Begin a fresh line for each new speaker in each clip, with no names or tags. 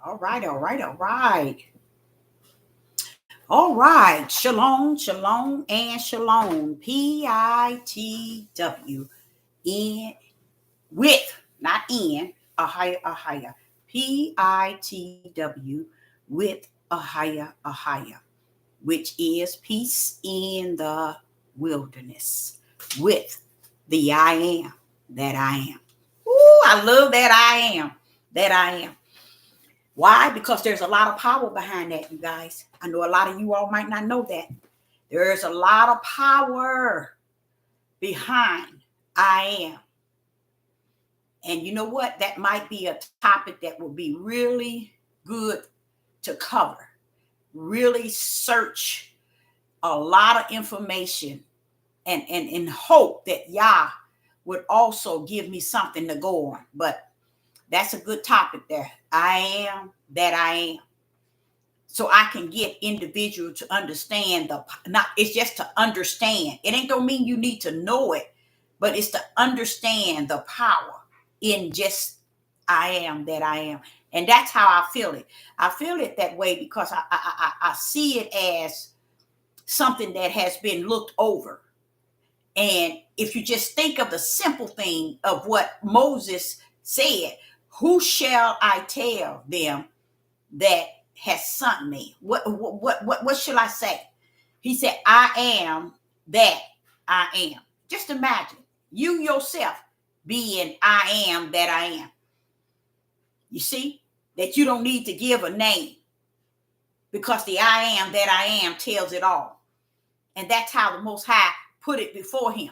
All right, all right, all right. All right. Shalom, shalom, and shalom. Pitw. In with, not in, ahaya, ahaya. Pitw with ahaya, which is peace in the wilderness. With the I am that I am. Ooh, I love that I am. That I am. Why? Because there's a lot of power behind that, you guys. I know a lot of you all might not know that. There's a lot of power behind I am. And you know what? That might be a topic that would be really good to cover. Really search a lot of information and hope that Yah would also give me something to go on. But that's a good topic there. I am that I am. So I can get individual to understand the not it's just to understand. It ain't gonna mean you need to know it, but it's to understand the power in just I am that I am. And that's how I feel it. I feel it that way because I see it as something that has been looked over. And if you just think of the simple thing of what Moses said, who shall I tell them that has sent me? What should I say? He said, I am that I am. Just imagine you yourself being I am that I am. You see, that you don't need to give a name because the I am that I am tells it all. And that's how the Most High put it before him.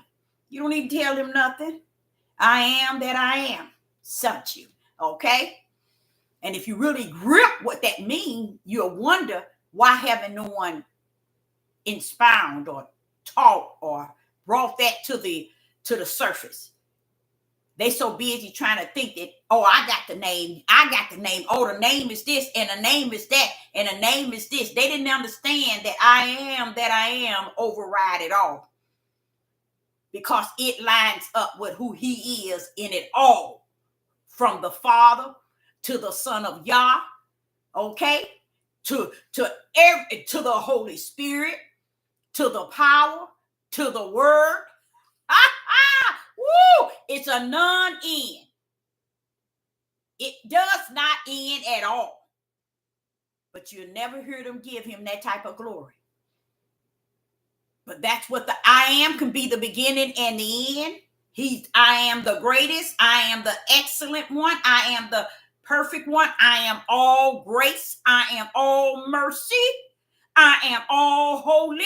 You don't need to tell him nothing. I am that I am. Sent you. Okay? And if you really grip what that means, you'll wonder why haven't no one expound or taught or brought that to the surface. They so busy trying to think that, oh, I got the name. Oh, the name is this, and the name is that, and the name is this. They didn't understand that I am override it all. Because it lines up with who he is in it all. From the Father to the Son of Yah, okay? To the Holy Spirit, to the power, to the word. Woo! It's a non-end. It does not end at all. But you'll never hear them give him that type of glory. But that's what the I am can be, the beginning and the end. I am the greatest. I am the excellent one. I am the perfect one. I am all grace. I am all mercy. I am all holy.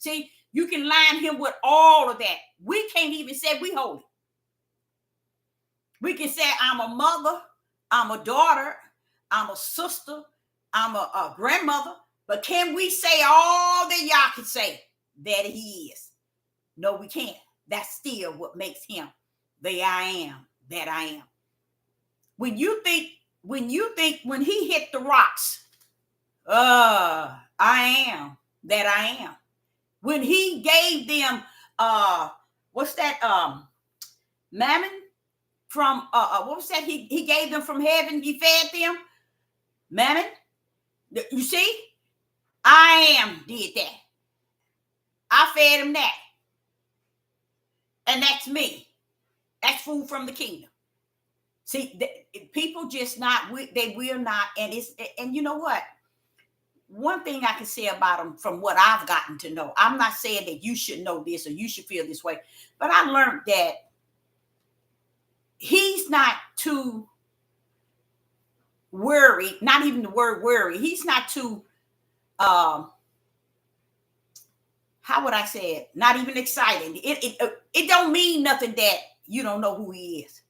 See, you can line him with all of that. We can't even say we holy. We can say I'm a mother, I'm a daughter, I'm a sister, I'm a grandmother. But can we say all that y'all can say that he is? No, we can't. That's still what makes him the I am that I am. When he hit the rocks, I am that I am. When he gave them what's that mammon from what was that he gave them from heaven, he fed them mammon. You see, I am did that. I fed him that. And that's me. That's food from the kingdom. See, people just not, they will not. And you know what? One thing I can say about them from what I've gotten to know, I'm not saying that you should know this or you should feel this way, but I learned that he's not too worried, not even the word worry. He's not too, how would I say it? Not even excited. It don't mean nothing that you don't know who he is.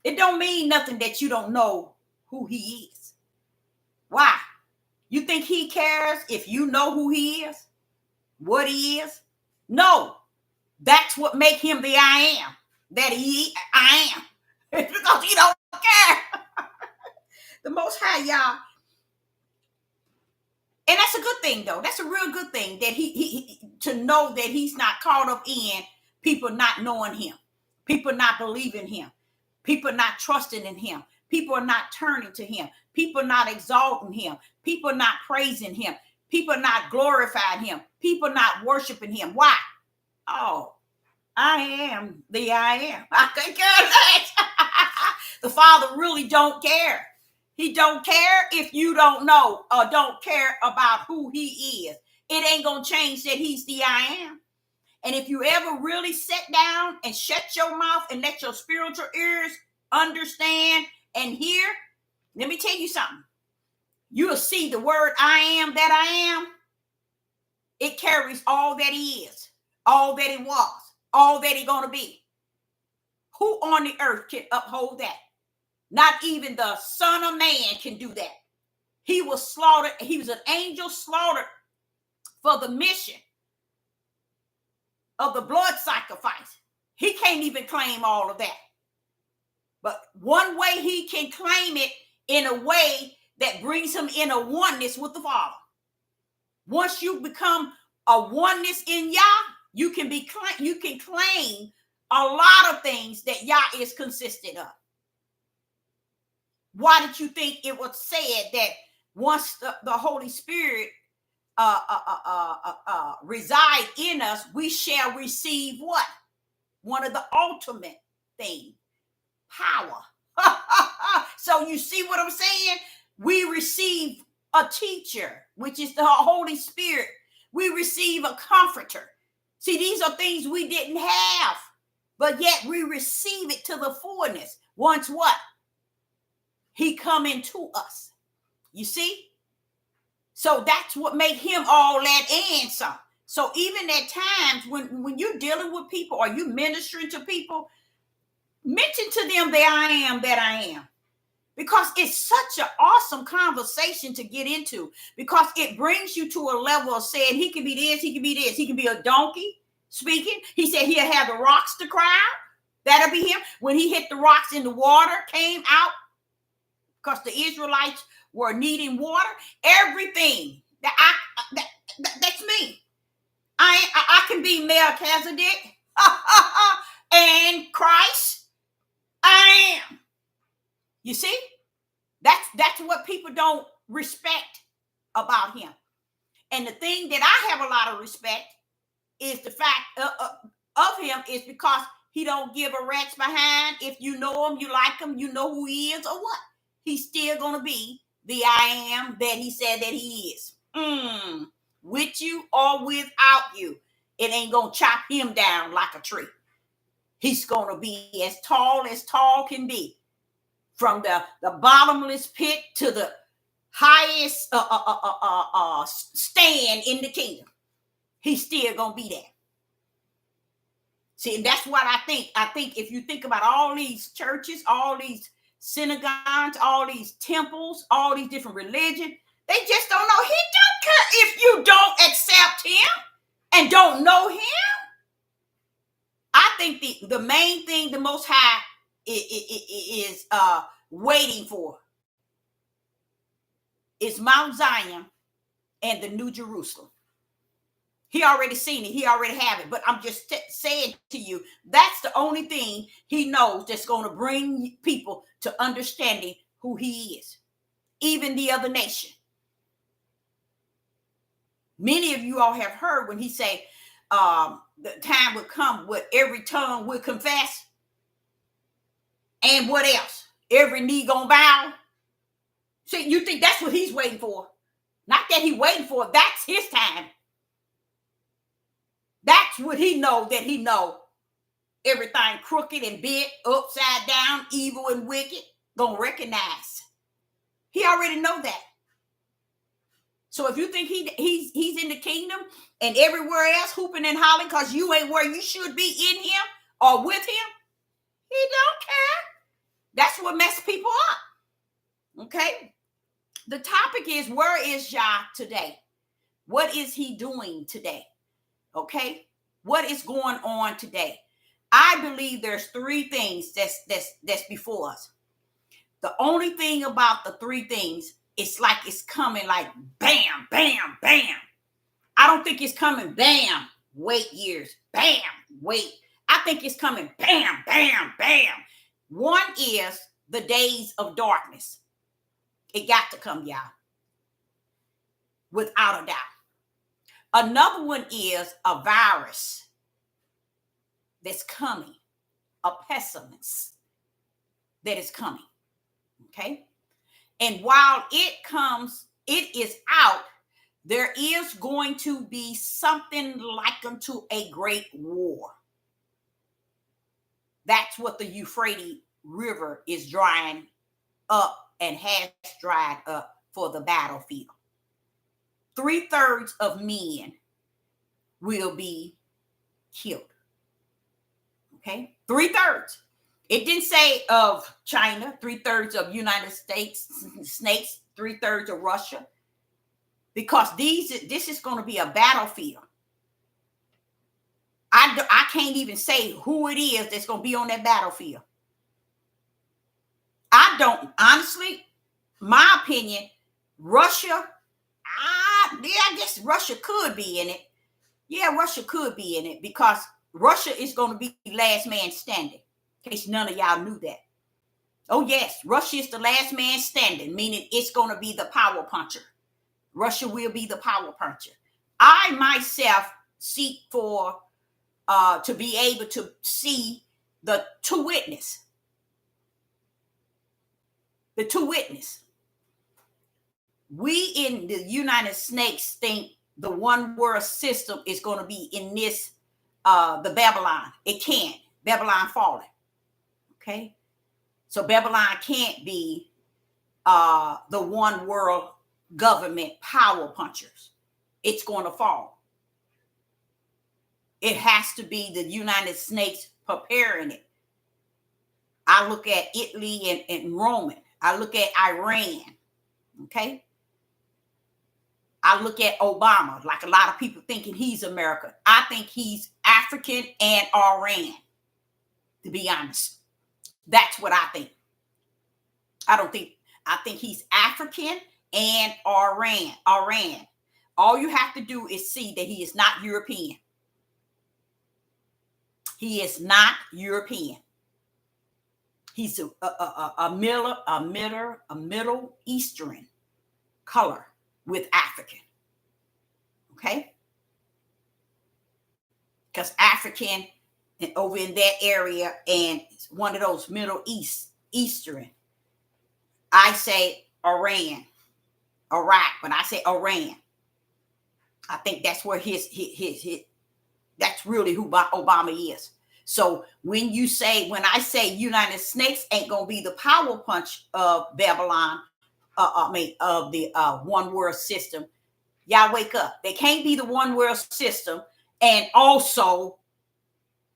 It don't mean nothing that you don't know who he is. Why? You think he cares if you know who he is? What he is? No. That's what make him the I am. I am. It's because he don't care. The Most High, y'all. And that's a good thing, though. That's a real good thing that he to know that he's not caught up in people not knowing him, people not believing him. People are not trusting in him. People are not turning to him. People are not exalting him. People are not praising him. People are not glorifying him. People are not worshiping him. Why? Oh, I am the I am. I could care less. The Father really don't care. He don't care if you don't know or don't care about who he is. It ain't going to change that he's the I am. And if you ever really sit down and shut your mouth and let your spiritual ears understand and hear, let me tell you something. You'll see the word I am that I am. It carries all that he is, all that he was, all that he's going to be. Who on the earth can uphold that? Not even the Son of Man can do that. He was slaughtered. He was an angel slaughtered for the mission of the blood sacrifice. He can't even claim all of that. But one way he can claim it in a way that brings him in a oneness with the Father. Once you become a oneness in Yah, you can claim a lot of things that Yah is consistent of. Why did you think it was said that once the Holy Spirit reside in us, we shall receive what? One of the ultimate things, power. So you see what I'm saying? We receive a teacher, which is the Holy Spirit. We receive a comforter. See, these are things we didn't have, but yet we receive it to the fullness. Once what? He come into us. You see? So that's what made him all that and some. So even at times when you're dealing with people or you ministering to people, mention to them that I am that I am. Because it's such an awesome conversation to get into. Because it brings you to a level of saying he can be this, he can be this. He can be a donkey speaking. He said he'll have the rocks to cry out. That'll be him. When he hit the rocks in the water, came out because the Israelites were needing water. Everything that's me. I can be Melchizedek and Christ. I am. You see? That's what people don't respect about him. And the thing that I have a lot of respect is the fact of him is because he don't give a rat's behind. If you know him, you like him, you know who he is or what. He's still going to be the I am that he said that he is. With you or without you, it ain't going to chop him down like a tree. He's going to be as tall can be. From the bottomless pit to the highest stand in the kingdom. He's still going to be there. See, and that's what I think. I think if you think about all these churches, all these synagogues, all these temples, all these different religions, they just don't know. He don't care if you don't accept him and don't know him. I think the main thing the Most High is waiting for is Mount Zion and the New Jerusalem. He already seen it. He already have it. But I'm just saying to you, that's the only thing he knows that's going to bring people to understanding who he is. Even the other nation. Many of you all have heard when he say the time would come where every tongue would confess. And what else? Every knee gonna bow. See, you think that's what he's waiting for? Not that he waiting for. That's his time. That's what he know that he know. Everything crooked and bent, upside down, evil and wicked, gonna recognize. He already know that. So if you think he's in the kingdom and everywhere else hooping and hollering because you ain't where you should be in him or with him, he don't care. That's what messes people up. Okay? The topic is, where is Yah today? What is he doing today? Okay? What is going on today? I believe there's three things that's before us. The only thing about the three things, it's like it's coming like bam, bam, bam. I don't think it's coming bam, wait years, bam, wait. I think it's coming bam, bam, bam. One is the days of darkness. It got to come, y'all, without a doubt. Another one is a virus that's coming, a pestilence that is coming. Okay. And while it comes, it is out, there is going to be something like unto a great war. That's what the Euphrates River is drying up and has dried up for the battlefield. 3/3 of men will be killed. Okay, 3/3. It didn't say of China, 3/3 of United States snakes, 3/3 of Russia, because this is going to be a battlefield. I can't even say who it is that's going to be on that battlefield. I don't, honestly, my opinion, Russia, I guess Russia could be in it. Yeah, Russia could be in it because Russia is going to be last man standing, in case none of y'all knew that. Oh, yes, Russia is the last man standing, meaning it's going to be the power puncher. Russia will be the power puncher. I myself seek for to be able to see the two witness. The two witness. We in the United States think the one world system is going to be in this, the Babylon. It can't. Babylon falling. Okay. So Babylon can't be the one world government power punchers. It's going to fall. It has to be the United States preparing it. I look at Italy and Roman. I look at Iran. Okay. I look at Obama, like a lot of people thinking he's American. I think he's African and Iran, to be honest. That's what I think. I think he's African and Iran. All you have to do is see that he is not European. He is not European. He's a Middle Eastern color with African. Okay? Because African and over in that area and one of those Middle Eastern. I say Iran, Iraq, but I say Iran. I think that's where his that's really who Obama is. So when I say United States ain't gonna be the power punch of Babylon, of the one world system, y'all wake up. They can't be the one world system, and also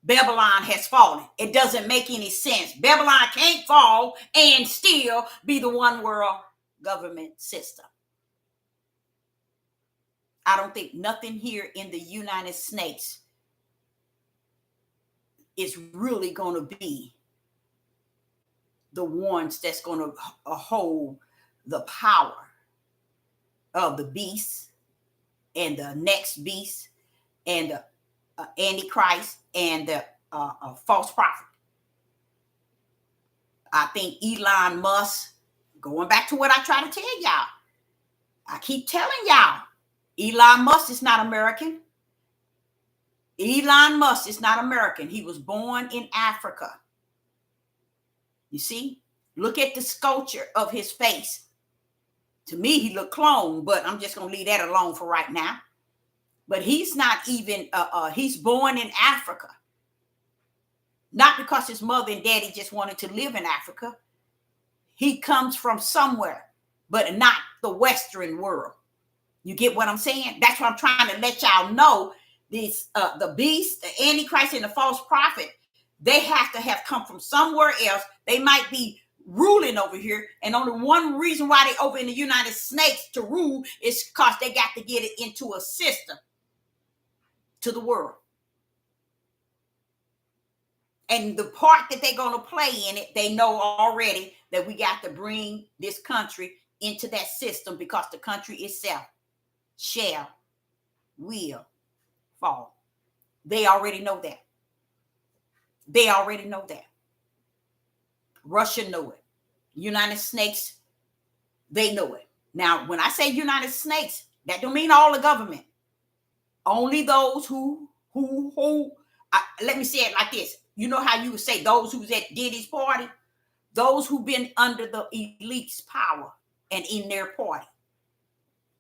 Babylon has fallen. It doesn't make any sense. Babylon can't fall and still be the one world government system. I don't think nothing here in the United States is really going to be the ones that's going to hold the power of the beast and the next beast and the Antichrist and the false prophet. I think Elon Musk, going back to what I try to tell y'all, I keep telling y'all, Elon Musk is not American. Elon Musk is not American. He was born in Africa. You see? Look at the sculpture of his face. To me, he looked clone, but I'm just going to leave that alone for right now. But he's not even, he's born in Africa. Not because his mother and daddy just wanted to live in Africa. He comes from somewhere, but not the Western world. You get what I'm saying? That's what I'm trying to let y'all know. These, the beast, the Antichrist, and the false prophet, they have to have come from somewhere else. They might be ruling over here, and only one reason why they over in the United States to rule is because they got to get it into a system to the world. And the part that they're going to play in it, they know already that we got to bring this country into that system because the country itself will fall. They already know that. They already know that. Russia know it. United States, they know it. Now, when I say United States, that don't mean all the government. Only those who let me say it like this. You know how you would say those who's at Diddy's party? Those who've been under the elite's power and in their party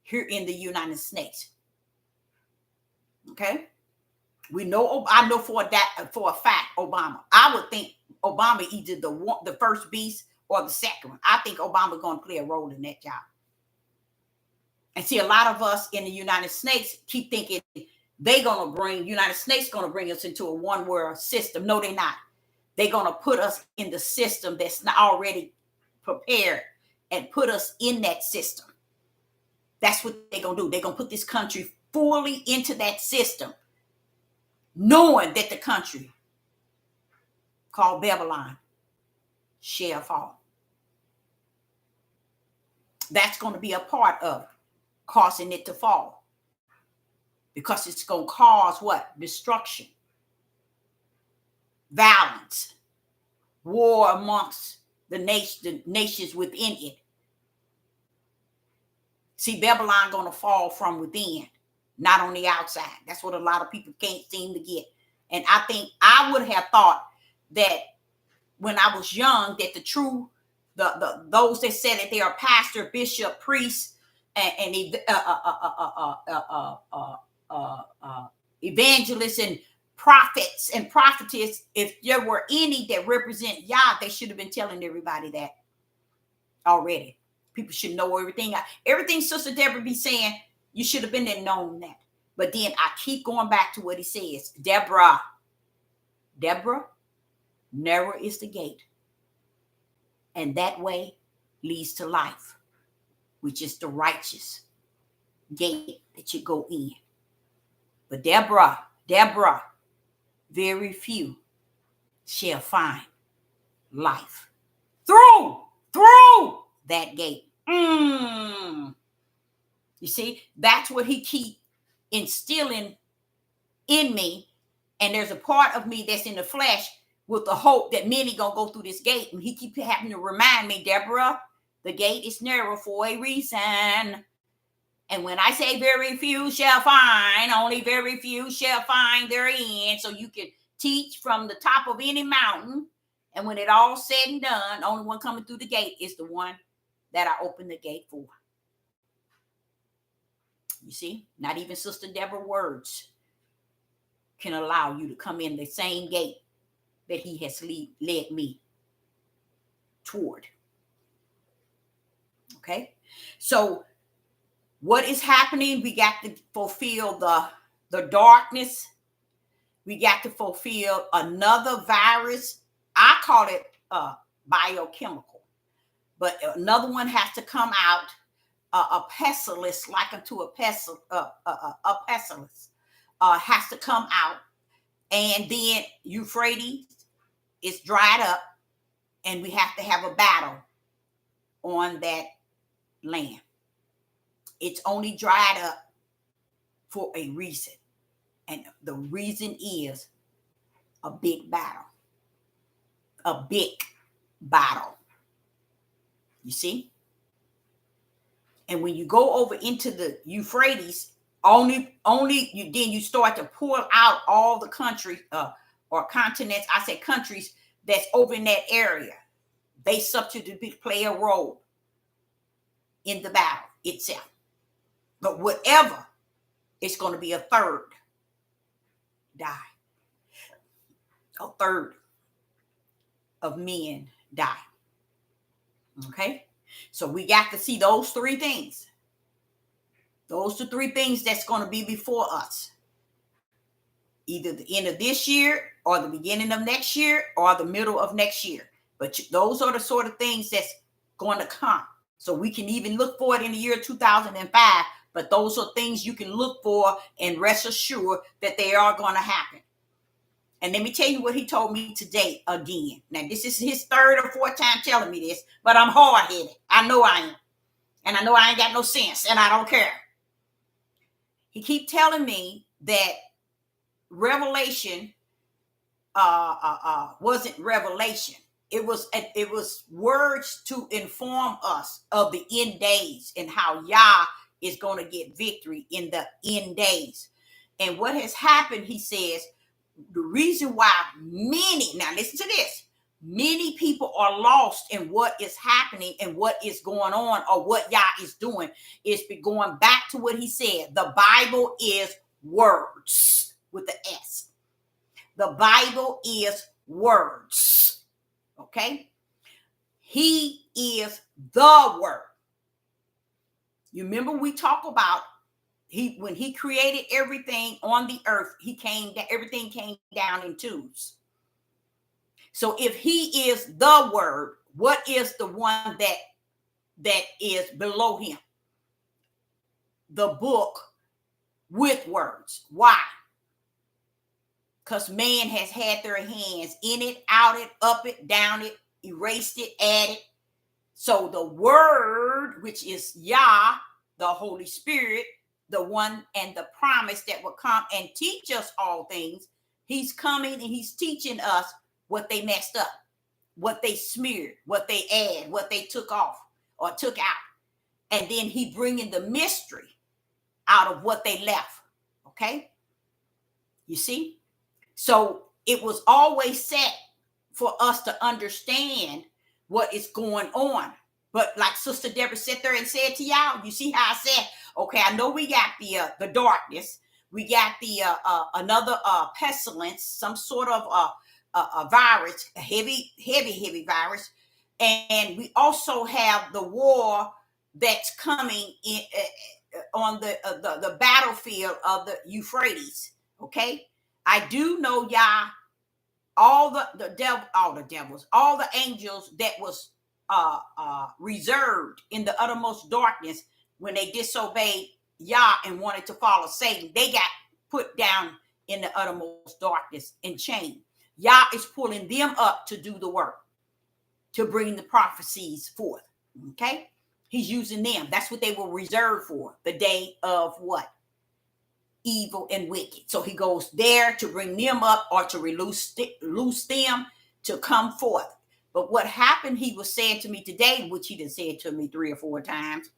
here in the United States. Okay? We know, I know for a fact, Obama. I would think Obama either the first beast or the second one. I think Obama's going to play a role in that job. And see, a lot of us in the United States keep thinking United States going to bring us into a one world system. No, they're not. They're going to put us in the system that's not already prepared and put us in that system. That's what they're going to do. They're going to put this country fully into that system, knowing that the country called Babylon shall fall. That's going to be a part of causing it to fall, because it's going to cause what? Destruction, violence, war amongst the nations within it. See, Babylon going to fall from within, not on the outside. That's what a lot of people can't seem to get. And I think I would have thought that when I was young, that those that said that they are pastor, bishop, priest, and evangelists and prophets and prophetess, if there were any that represent Yah, they should have been telling everybody that already. People should know everything. Everything Sister Deborah be saying, you should have been there known that. But then I keep going back to what he says. Deborah, narrow is the gate, and that way leads to life, which is the righteous gate that you go in. But Deborah, very few shall find life through that gate. You see, that's what he keep instilling in me. And there's a part of me that's in the flesh with the hope that many gonna go through this gate. And he keep having to remind me, Deborah, the gate is narrow for a reason. And when I say very few shall find, only very few shall find their end. So you can teach from the top of any mountain. And when it all said and done, only one coming through the gate is the one that I opened the gate for. You see, not even Sister Deborah words can allow you to come in the same gate that he has led me toward. Okay, so what is happening? We got to fulfill the darkness. We got to fulfill another virus. I call it biochemical, but another one has to come out. A pestilence, like unto a pestilence, has to come out, and then Euphrates is dried up, and we have to have a battle on that land. It's only dried up for a reason, and the reason is a big battle. A big battle. You see? And when you go over into the Euphrates, you start to pull out all the countries or continents. I say countries that's over in that area. They substitute play a role in the battle itself. But whatever, it's going to be a third die. A third of men die. Okay? So we got to see those three things. Those are three things that's going to be before us. Either the end of this year or the beginning of next year or the middle of next year. But those are the sort of things that's going to come. So we can even look for it in the year 2005. But those are things you can look for and rest assured that they are going to happen. And let me tell you what he told me today again. Now, this is his third or fourth time telling me this, but I'm hard-headed. I know I am. And I know I ain't got no sense, and I don't care. He keep telling me that Revelation wasn't revelation. It was words to inform us of the end days and how Yah is going to get victory in the end days. And what has happened, he says, the reason why now listen to this, many people are lost in what is happening and what is going on or what Yah is doing is going back to what he said. The Bible is words with the S. The Bible is words. Okay? He is the word. You remember we talk about when he created everything on the earth, everything came down in twos. So if he is the word, what is the one that is below him? The book with words. Why? Because man has had their hands in it, out it, up it, down it, erased it, added. So the word, which is Yah, the Holy Spirit, the one and the promise that will come and teach us all things, he's coming and he's teaching us what they messed up, what they smeared, what they add, what they took off or took out. And then he bringing the mystery out of what they left. Okay? You see? So it was always set for us to understand what is going on. But like Sister Deborah sat there and said to y'all, you see how I said, okay, I know we got the darkness, we got the another pestilence, some sort of a virus, a heavy virus, and we also have the war that's coming in on the battlefield of the Euphrates. Okay, I do know y'all. All the angels that was reserved in the uttermost darkness when they disobeyed Yah and wanted to follow Satan, they got put down in the uttermost darkness and chained. Yah is pulling them up to do the work, to bring the prophecies forth. Okay, he's using them. That's what they were reserved for, the day of what? Evil and wicked. So he goes there to bring them up or to loose them to come forth. But what happened, he was saying to me today, which he done said to me 3 or 4 times,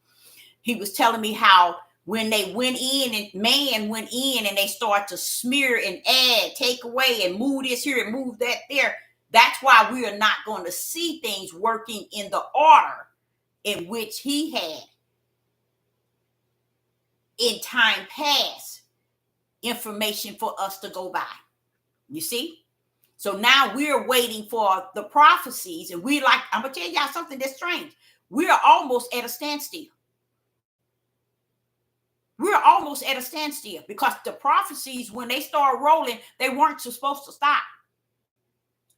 he was telling me how when they went in and man went in and they start to smear and add, take away and move this here and move that there, that's why we are not going to see things working in the order in which he had in time past information for us to go by. You see? So now we're waiting for the prophecies, and I'm gonna tell y'all something that's strange. We are almost at a standstill. We're almost at a standstill because the prophecies, when they start rolling, they weren't supposed to stop.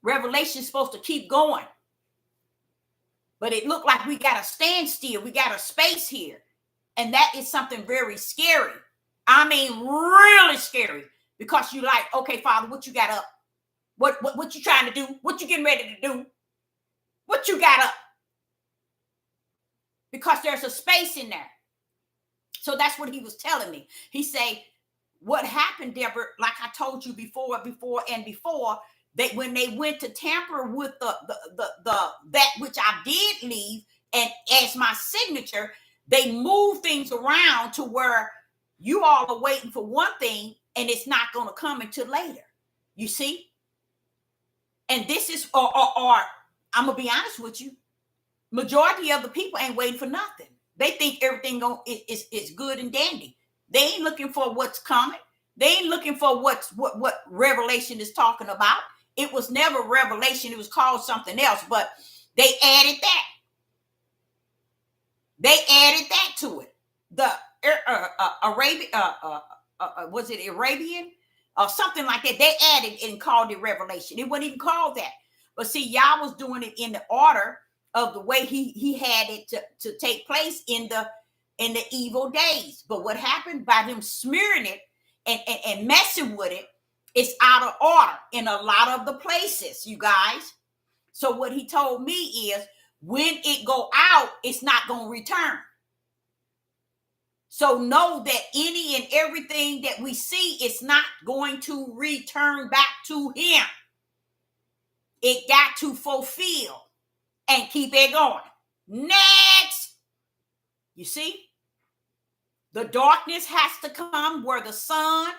Revelation's supposed to keep going. But it looked like we got a standstill. We got a space here. And that is something very scary. I mean, really scary. Because you're like, okay, Father, what you got up? What you trying to do? What you getting ready to do? What you got up? Because there's a space in there. So that's what he was telling me. He said, what happened, Deborah, like I told you before, that when they went to tamper with the that which I did leave and as my signature, they moved things around to where you all are waiting for one thing and it's not going to come until later. You see? And this is, or I'm going to be honest with you, majority of the people ain't waiting for nothing. They think everything is good and dandy. They ain't looking for what's coming. They ain't looking for what Revelation is talking about. It was never Revelation. It was called something else, but they added that. They added that to it. The Arabian, was it Arabian? Or something like that. They added and called it Revelation. It wasn't even called that. But see, Yah was doing it in the order of the way he had it to take place in the evil days. But what happened by them smearing it and messing with it, it's out of order in a lot of the places, you guys. So what he told me is when it go out, it's not going to return. So know that any and everything that we see is not going to return back to him. It got to fulfill and keep it going. Next. You see? The darkness has to come where the sun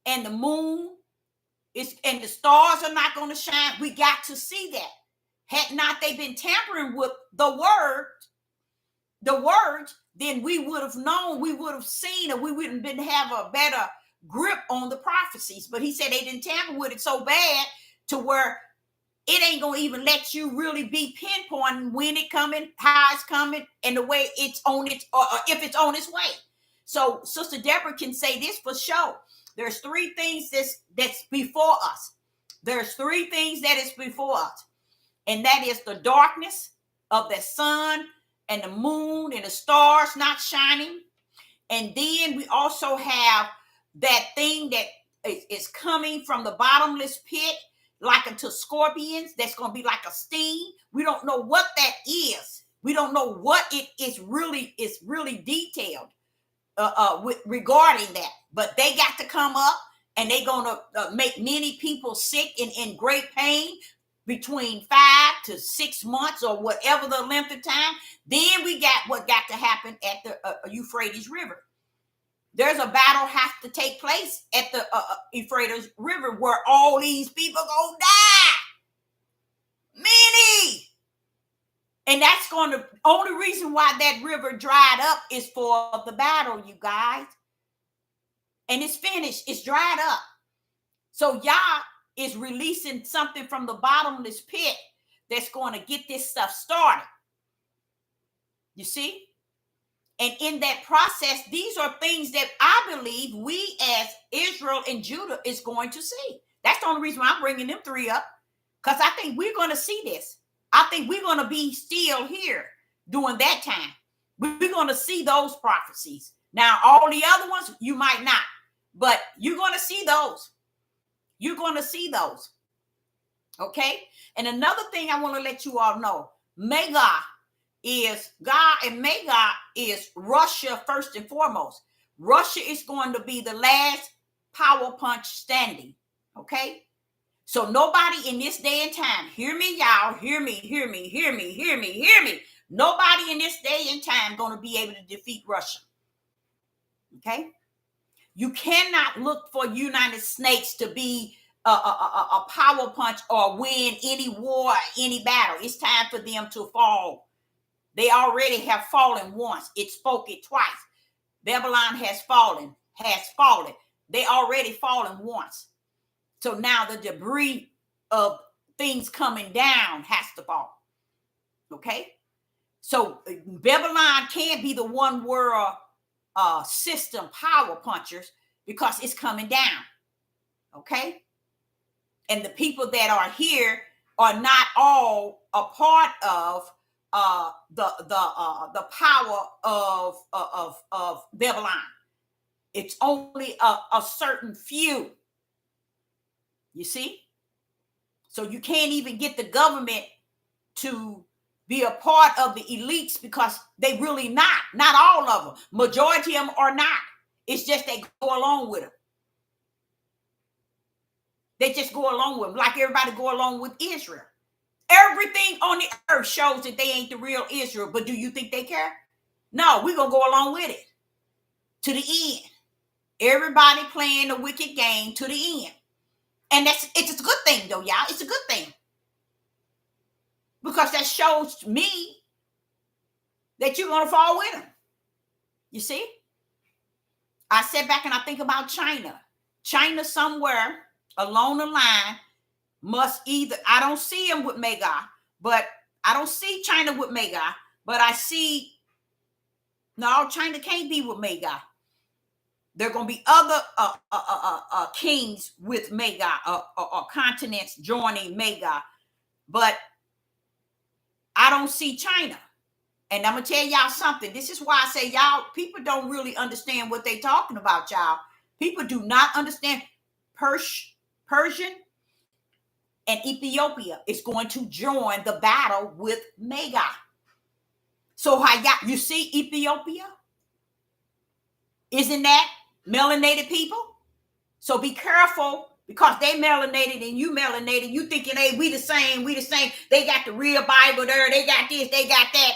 and the moon is, and the stars are not going to shine. We got to see that. Had not they been tampering with the words, then we would have known, we would have seen, or we wouldn't been have a better grip on the prophecies. But he said they didn't tamper with it so bad to where it ain't gonna even let you really be pinpointing when it coming, how it's coming, and the way it's on it, or if it's on its way. So Sister Deborah can say this for sure. There's three things that's before us. There's three things that is before us. And that is the darkness of the sun and the moon and the stars not shining. And then we also have that thing that is coming from the bottomless pit, like unto scorpions. That's going to be like a sting. We don't know what that is. We don't know what it is really detailed regarding that. But they got to come up, and they're going to make many people sick and in great pain between 5 to 6 months or whatever the length of time. Then we got what got to happen at the Euphrates River. There's a battle has to take place at the Euphrates River where all these people gonna die. Many. And that's going to, only reason why that river dried up is for the battle, you guys. And it's finished. It's dried up. So Yah is releasing something from the bottomless pit that's going to get this stuff started. You see? And in that process, these are things that I believe we as Israel and Judah is going to see. That's the only reason why I'm bringing them three up, because I think we're going to see this. I think we're going to be still here during that time. We're going to see those prophecies. Now, all the other ones, you might not, but you're going to see those. You're going to see those. Okay? And another thing I want to let you all know, Magog is God, and Magog is Russia first and foremost. Russia is going to be the last power punch standing. Okay? So nobody in this day and time, hear me, y'all, hear me. Nobody in this day and time going to be able to defeat Russia. Okay? You cannot look for United States to be a power punch or win any war, any battle. It's time for them to fall. They already have fallen once. It spoke it twice. Babylon has fallen. They already fallen once. So now the debris of things coming down has to fall. Okay? So Babylon can't be the one world system power punchers because it's coming down. Okay? And the people that are here are not all a part of the power of Babylon. It's only a certain few. You see? So you can't even get the government to be a part of the elites because they really not all of them. Majority of them are not. It's just they go along with them. They just go along with them like everybody go along with Israel. Everything on the earth shows that they ain't the real Israel, but do you think they care? No, we're going to go along with it to the end. Everybody playing the wicked game to the end. And it's a good thing though, y'all. It's a good thing. Because that shows me that you're going to fall with them. You see? I sit back and I think about China. China somewhere along the line must either, I don't see them with Magog, but I don't see China with Magog, but I see, no, China can't be with Magog. There are going to be other kings with Magog or continents joining Magog, but I don't see China. And I'm going to tell y'all something. This is why I say y'all, people don't really understand what they're talking about, y'all. People do not understand. Persian and Ethiopia is going to join the battle with Magog. So you see Ethiopia? Isn't that melanated people? So be careful Because they melanated and you melanated, you thinking, hey, we the same. They got the real Bible there. They got this, they got that.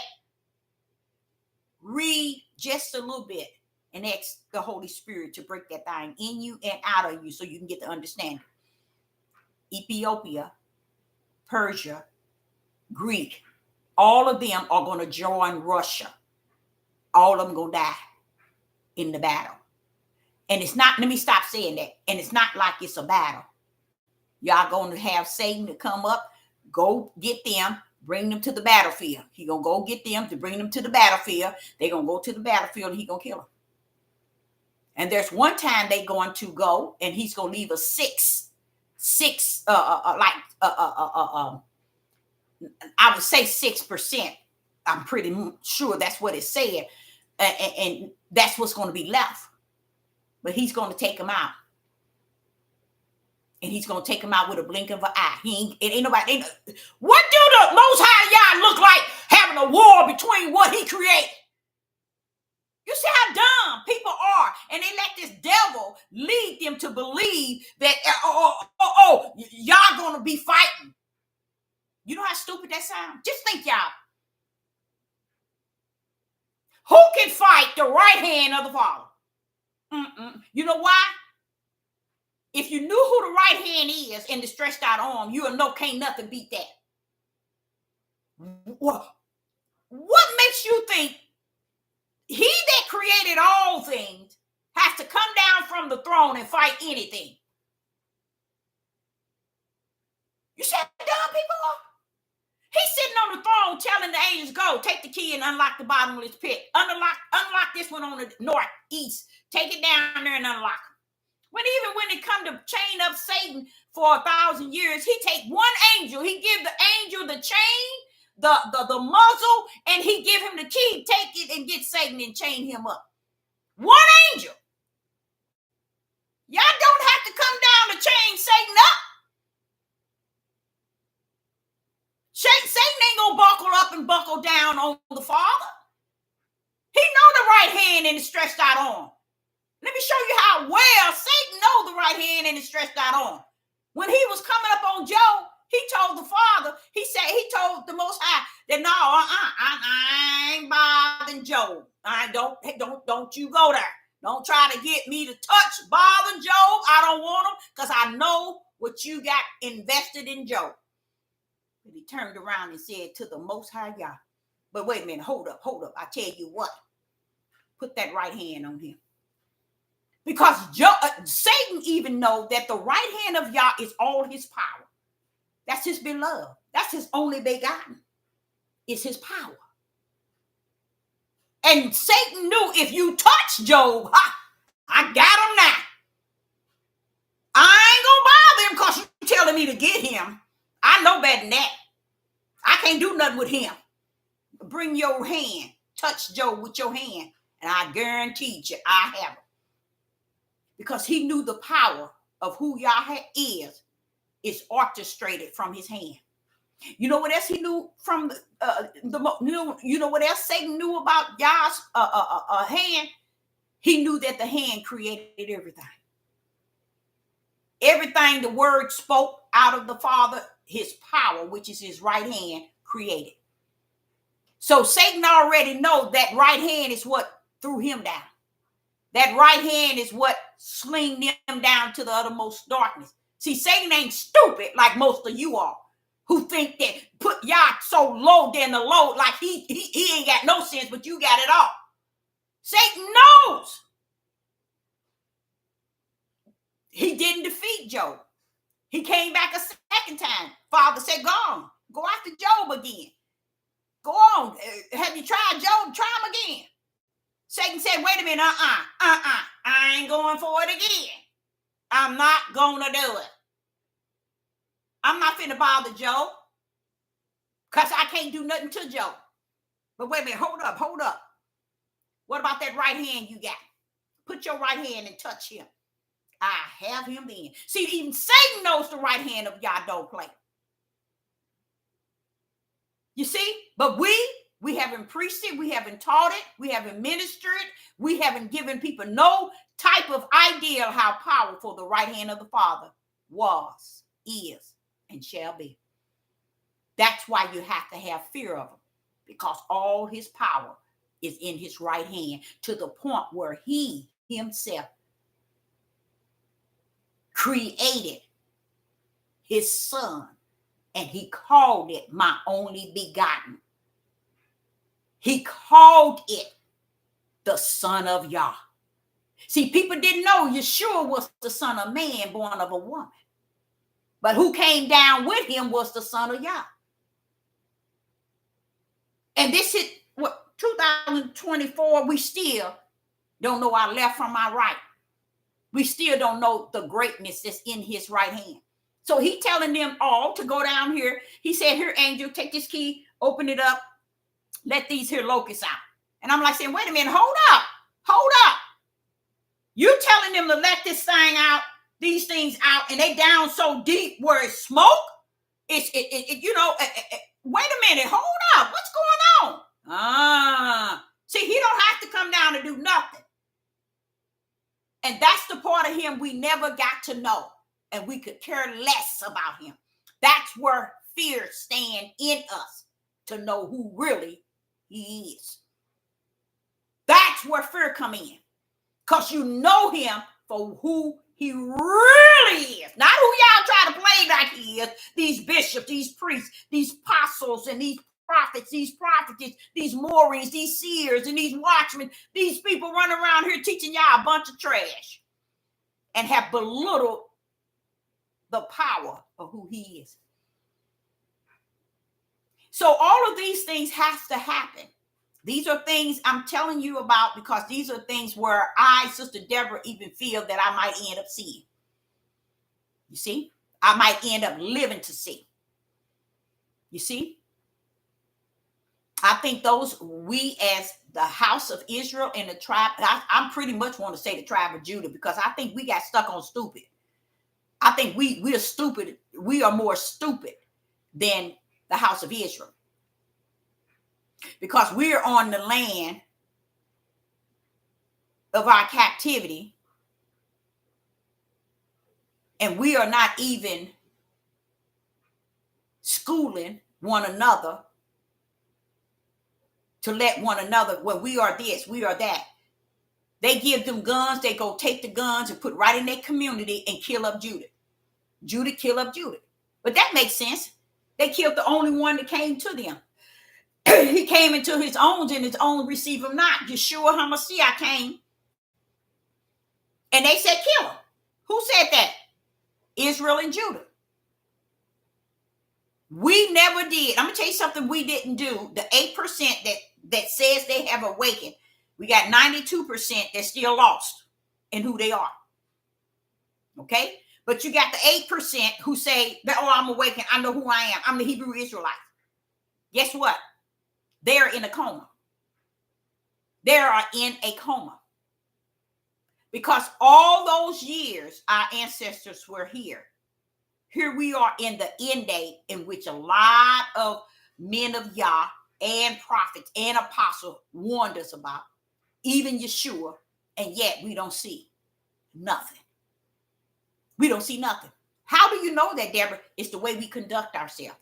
Read just a little bit and ask the Holy Spirit to break that thing in you and out of you so you can get the understanding. Ethiopia, Persia, Greek, all of them are going to join Russia. All of them going to die in the battle. And it's not, let me stop saying that. And it's not like it's a battle. Y'all going to have Satan to come up, go get them, bring them to the battlefield. He going to go get them to bring them to the battlefield. They're going to go to the battlefield and he going to kill them. And there's one time they going to go and he's going to leave a I would say 6%. I'm pretty sure that's what it said. And that's what's going to be left. But he's going to take them out. And he's going to take them out with a blink of an eye. What do the Most High Yah look like having a war between what he created? You see how dumb people are. And they let this devil lead them to believe that, y'all going to be fighting. You know how stupid that sounds? Just think, y'all. Who can fight the right hand of the Father? You know why? If you knew who the right hand is and the stretched out arm, you'll know can't nothing beat that. What makes you think he that created all things has to come down from the throne and fight anything? You see how dumb people are? He's sitting on the throne telling the angels, go, take the key and unlock the bottomless pit. Unlock this one on the northeast. Take it down there and unlock it. Even when it come to chain up Satan for 1,000 years, he take one angel. He give the angel the chain, the muzzle, and he give him the key. Take it and get Satan and chain him up. One angel. Y'all don't have to come down to chain Satan up. Satan ain't gonna buckle up and buckle down on the Father. He know the right hand and the stretched out arm. Let me show you how well Satan know the right hand and the stretched out arm. When he was coming up on Job, he told the Father, he told the Most High that no, I ain't bothering Job. Don't you go there. Don't try to get me to touch bother Job. I don't want him because I know what you got invested in Job. But he turned around and said to the Most High Yah, but wait a minute, hold up. I tell you what, put that right hand on him. Because Satan even know that the right hand of Yah is all his power. That's his beloved. That's his only begotten. It's his power. And Satan knew if you touch Job, I got him now. I ain't gonna bother him because you're telling me to get him. I know better than that. I can't do nothing with him. Bring your hand. Touch Job with your hand. And I guarantee you, I have it. Because he knew the power of who Yah is orchestrated from his hand. You know what else he knew from you know what else Satan knew about Yah's hand? He knew that the hand created everything. Everything the word spoke out of the Father, his power, which is his right hand, created. So Satan already knows that right hand is what threw him down. That right hand is what slinged him down to the uttermost darkness. See, Satan ain't stupid like most of you are, who think that put Yah so low than the low, like he ain't got no sense, but you got it all. Satan knows. He didn't defeat Job. He came back a second time. Father said, go after Job again. Go on. Have you tried Job? Try him again. Satan said, wait a minute, I ain't going for it again. I'm not gonna do it. I'm not finna bother Job because I can't do nothing to Job. But wait a minute, hold up. What about that right hand you got? Put your right hand and touch him. I have him then. See, even Satan knows the right hand of Yah don't play. You see? But we haven't preached it. We haven't taught it. We haven't ministered it. We haven't given people no type of idea of how powerful the right hand of the Father was, is, and shall be. That's why you have to have fear of him, because all his power is in his right hand, to the point where he himself created his son, and he called it my only begotten. He called it the Son of Yah. See, people didn't know Yeshua was the Son of Man born of a woman. But who came down with him was the Son of Yah. And this is what 2024, we still don't know our left from our right. We still don't know the greatness that's in his right hand. So he telling them all to go down here. He said, here, angel, take this key, open it up, let these here locusts out. And I'm like saying, wait a minute, hold up. You telling them to let this thing out, these things out, and they down so deep where it's smoke? Wait a minute, hold up. What's going on? See, he don't have to come down and do nothing. And that's the part of him we never got to know. And we could care less about him. That's where fear stands in us, to know who really he is. That's where fear come in. Because you know him for who he really is. Not who y'all try to play like he is. These bishops, these priests, these apostles, and these prophets, these prophetess, these Moorings, these seers, and these watchmen. These people running around here teaching y'all a bunch of trash and have belittled the power of who he is. So all of these things have to happen. These are things I'm telling you about, because these are things where I, Sister Deborah, even feel that I might end up seeing. You see? I might end up living to see. You see? I think we as the house of Israel and the tribe, I pretty much want to say the tribe of Judah, because I think we got stuck on stupid. I think we are stupid. We are more stupid than the house of Israel, because we're on the land of our captivity, and we are not even schooling one another to let one another, well, we are this, we are that. They give them guns, they go take the guns and put right in their community and kill up Judah. Judah kill up Judah. But that makes sense. They killed the only one that came to them. He came into his own, and his own receive him not. Yeshua HaMashiach came, and they said kill him. Who said that? Israel and Judah. We never did. I'm going to tell you something we didn't do. The 8% that says they have awakened, we got 92% that's still lost in who they are. Okay? But you got the 8% who say that, oh, I'm awakened. I know who I am. I'm the Hebrew Israelite. Guess what? They're in a coma. They are in a coma. Because all those years our ancestors were here. Here we are in the end day, in which a lot of men of Yah and prophets and apostles warned us about, even Yeshua, and yet we don't see nothing. We don't see nothing. How do you know that, Deborah? It's the way we conduct ourselves.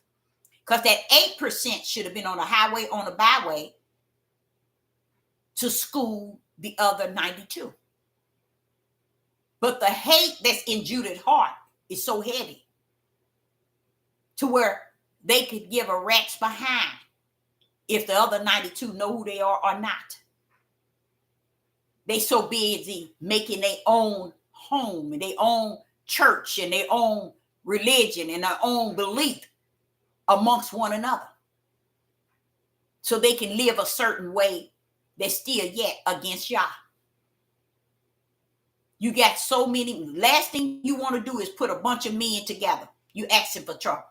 Because that 8% should have been on the highway, on the byway, to school the other 92. But the hate that's in Judah's heart is so heavy, to where they could give a rat's behind if the other 92 know who they are or not. They so busy making their own home and their own church and their own religion and their own belief amongst one another, so they can live a certain way that's still yet against Yah. You got so many. Last thing you want to do is put a bunch of men together. You asking for trouble.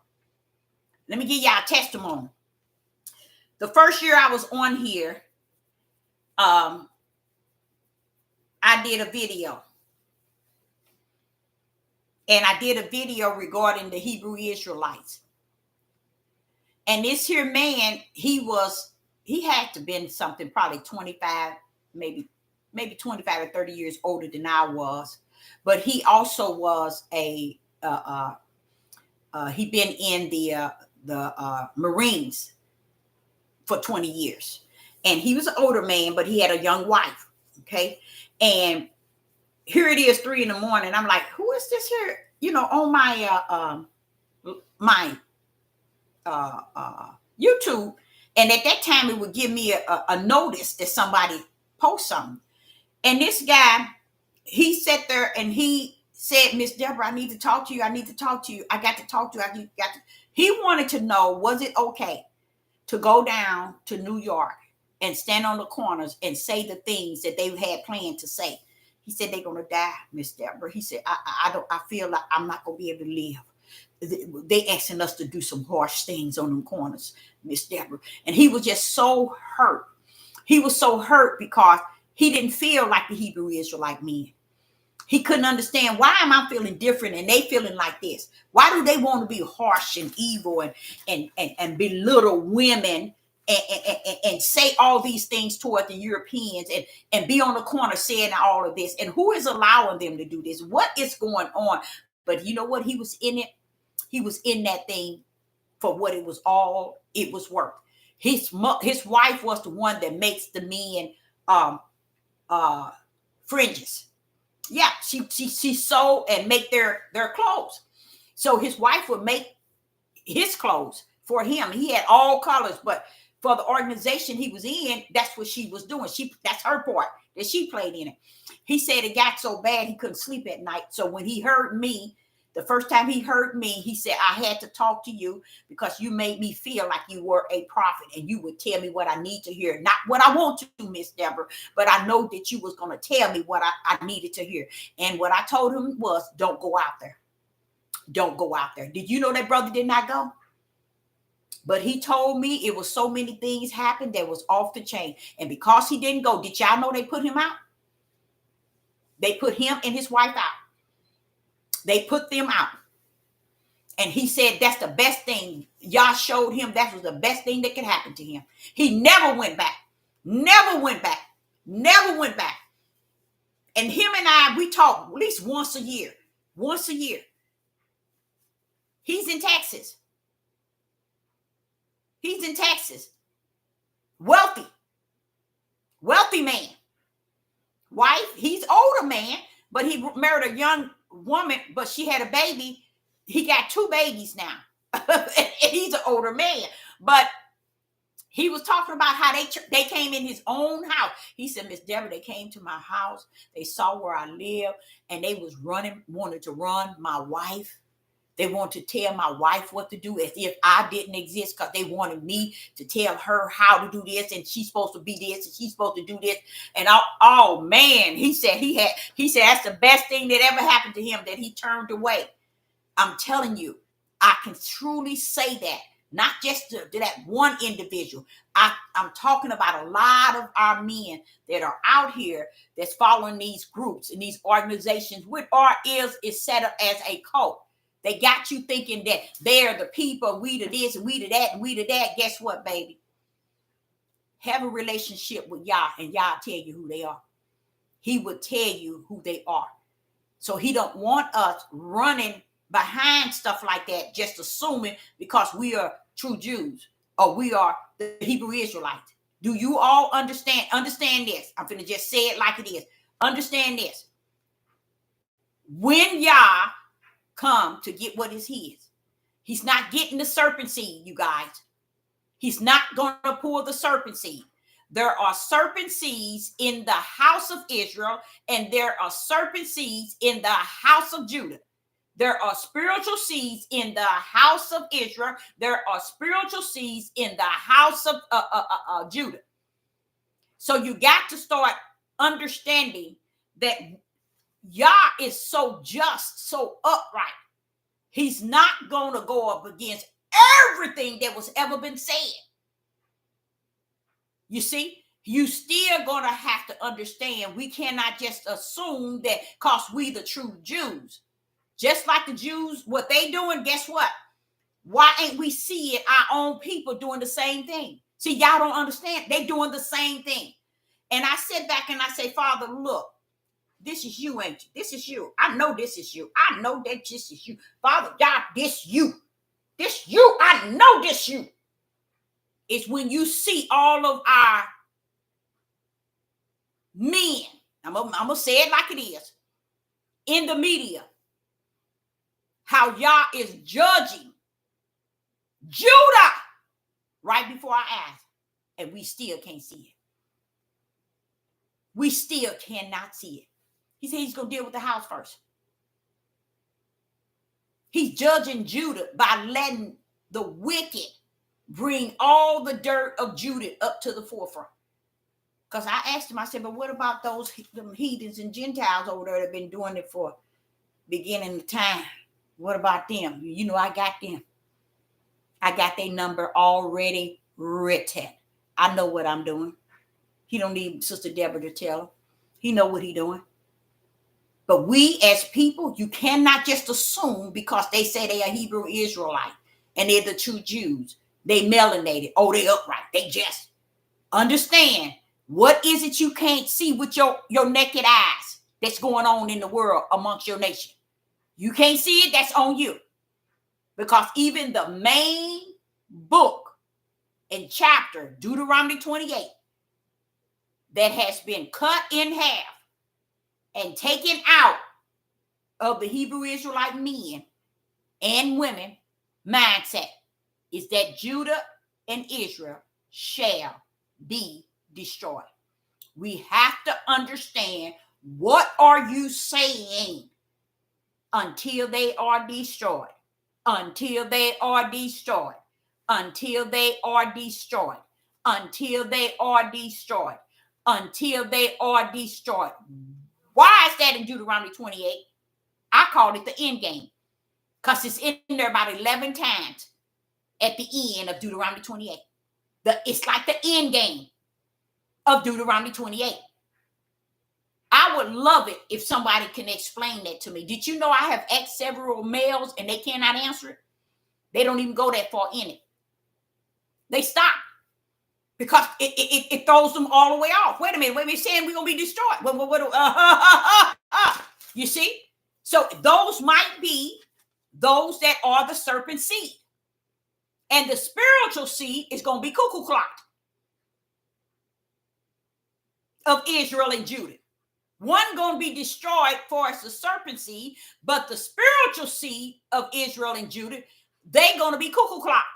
Let me give y'all a testimony. The first year I was on here, I did a video. And I did a video regarding the Hebrew Israelites. And this here man, he had to been something probably 25, maybe 25 or 30 years older than I was. But he also was a he been in the Marines for 20 years. And he was an older man, but he had a young wife. Okay. And here it is, 3 in the morning. I'm like, who is this here? You know, on my YouTube. And at that time, it would give me a notice that somebody post something. And this guy, he sat there and he said, Miss Deborah, I need to talk to you. I need to talk to you. I got to talk to you. He wanted to know, was it okay to go down to New York and stand on the corners and say the things that they had planned to say? He said, they're going to die, Miss Deborah. He said, I feel like I'm not going to be able to live. They asking us to do some harsh things on them corners, Miss Deborah. And he was just so hurt. He was so hurt because he didn't feel like the Hebrew Israelite men. He couldn't understand, why am I feeling different and they feeling like this? Why do they want to be harsh and evil and belittle women and say all these things toward the Europeans and be on the corner saying all of this? And who is allowing them to do this? What is going on? But you know what? He was in it. He was in that thing for what it was worth. His wife was the one that makes the men fringes. Yeah, she sew and make their clothes. So his wife would make his clothes for him. He had all colors, but for the organization he was in, that's what she was doing. That's her part that she played in it. He said it got so bad he couldn't sleep at night. So when he heard me, the first time he heard me, he said, I had to talk to you because you made me feel like you were a prophet and you would tell me what I need to hear. Not what I want to, Miss Deborah, but I know that you was going to tell me what I needed to hear. And what I told him was, don't go out there. Don't go out there. Did you know that brother did not go? But he told me it was so many things happened that was off the chain. And because he didn't go, did y'all know they put him out? They put him and his wife out. They put them out. And he said that's the best thing. Y'all showed him that was the best thing that could happen to him. He never went back. Never went back. Never went back. And him and I, we talk at least once a year. Once a year. He's in Texas. He's in Texas. Wealthy. Wealthy man. Wife, he's older man, but he married a young woman, but she had a baby. He got 2 babies now. And he's an older man. But he was talking about how they came in his own house. He said, Miss Deborah, they came to my house. They saw where I live, and they wanted to run my wife. They wanted to tell my wife what to do as if I didn't exist, because they wanted me to tell her how to do this, and she's supposed to be this, and she's supposed to do this. And oh man, he said that's the best thing that ever happened to him, that he turned away. I'm telling you, I can truly say that, not just to that one individual. I'm talking about a lot of our men that are out here that's following these groups and these organizations, which is set up as a cult. They got you thinking that they're the people, we to this and we to that and we to that. Guess what, baby? Have a relationship with Yah, and Yah tell you who they are. He would tell you who they are. So he don't want us running behind stuff like that, just assuming because we are true Jews or we are the Hebrew Israelites. Do you all understand? Understand this. I'm going to just say it like it is. Understand this. When Yah come to get what is his, he's not getting the serpent seed, you guys. He's not going to pull the serpent seed. There are serpent seeds in the house of Israel, and there are serpent seeds in the house of Judah. There are spiritual seeds in the house of Israel. There are spiritual seeds in the house of Judah. So you got to start understanding that Yah is so just, so upright. He's not going to go up against everything that was ever been said. You see, you still going to have to understand we cannot just assume that because we the true Jews. Just like the Jews, what they doing, guess what? Why ain't we seeing our own people doing the same thing? See, y'all don't understand. They doing the same thing. And I sit back and I say, Father, look, This is you, ain't you? This is you. I know this is you. I know that this is you. Father God, this you. This you. I know this you. It's when you see all of our men, I'm gonna say it like it is, in the media, how y'all is judging Judah right before our eyes, and we still can't see it. We still cannot see it. He said he's gonna deal with the house first. He's judging Judah by letting the wicked bring all the dirt of Judah up to the forefront. Because I asked him, I said, but what about those heathens and Gentiles over there that have been doing it for beginning of time? What about them? You know, I got them. I got their number already written. I know what I'm doing. He don't need Sister Deborah to tell him. He know what he doing. But we as people, you cannot just assume because they say they are Hebrew Israelite and they're the true Jews. They melanated. Oh, they upright. They just understand what is it you can't see with your naked eyes that's going on in the world amongst your nation. You can't see it, that's on you. Because even the main book and chapter, Deuteronomy 28, that has been cut in half and taken out of the Hebrew Israelite men and women mindset is that Judah and Israel shall be destroyed. We have to understand, what are you saying until they are destroyed? Until they are destroyed. Until they are destroyed. Until they are destroyed. Until they are destroyed. Why is that in Deuteronomy 28? I called it the end game because it's in there about 11 times at the end of Deuteronomy 28. It's like the end game of Deuteronomy 28. I would love it if somebody can explain that to me. Did you know I have asked several males and they cannot answer it? They don't even go that far in it. They stop because it throws them all the way off. Wait a minute, saying we're going to be destroyed. You see? So those might be those that are the serpent seed. And the spiritual seed is going to be cuckoo clocked of Israel and Judah. One going to be destroyed for as the serpent seed, but the spiritual seed of Israel and Judah, they going to be cuckoo clocked.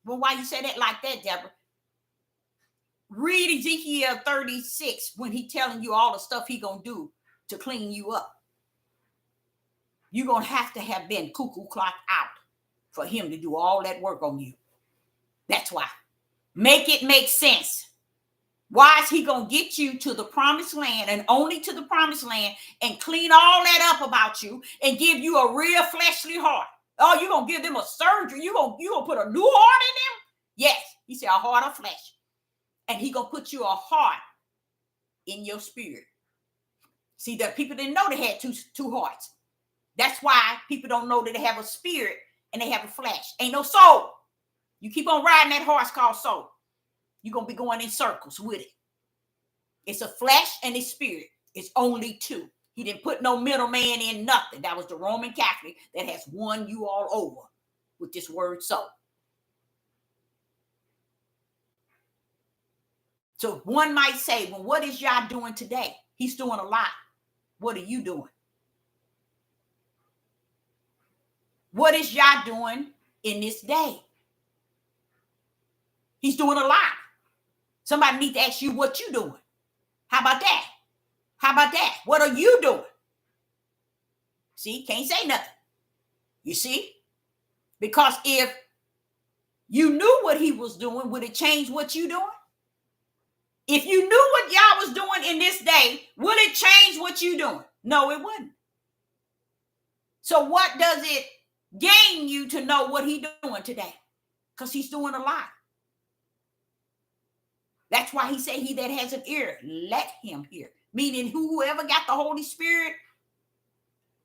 Well, why you say that like that, Deborah? Read Ezekiel 36 when he telling you all the stuff he going to do to clean you up. You're going to have been cuckoo clocked out for him to do all that work on you. That's why. Make it make sense. Why is he going to get you to the promised land and only to the promised land and clean all that up about you and give you a real fleshly heart? Oh, you're going to give them a surgery? You're going to put a new heart in them? Yes. He said a heart of flesh. And he going to put you a heart in your spirit. See, that people didn't know they had two hearts. That's why people don't know that they have a spirit and they have a flesh. Ain't no soul. You keep on riding that horse called soul. You're going to be going in circles with it. It's a flesh and a spirit. It's only two. He didn't put no middleman in nothing. That was the Roman Catholic that has won you all over with this word soul. So one might say, well, what is Yah doing today? He's doing a lot. What are you doing? What is Yah doing in this day? He's doing a lot. Somebody need to ask you what you doing. How about that? How about that? What are you doing? See, can't say nothing. You see? Because if you knew what he was doing, would it change what you doing? If you knew what Yah was doing in this day, would it change what you doing? No, it wouldn't. So what does it gain you to know what he's doing today? Because he's doing a lot. That's why he said, he that has an ear, let him hear. Meaning whoever got the Holy Spirit,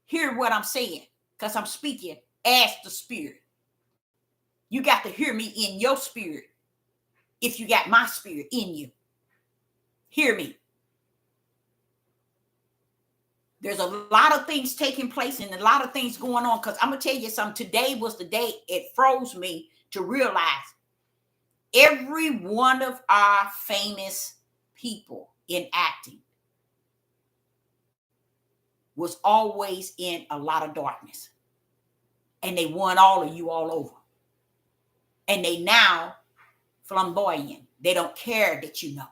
hear what I'm saying. Because I'm speaking as the Spirit. You got to hear me in your spirit. If you got my spirit in you. Hear me. There's a lot of things taking place and a lot of things going on. Because I'm going to tell you something. Today was the day it froze me to realize every one of our famous people in acting was always in a lot of darkness. And they won all of you all over. And they now flamboyant. They don't care that you know.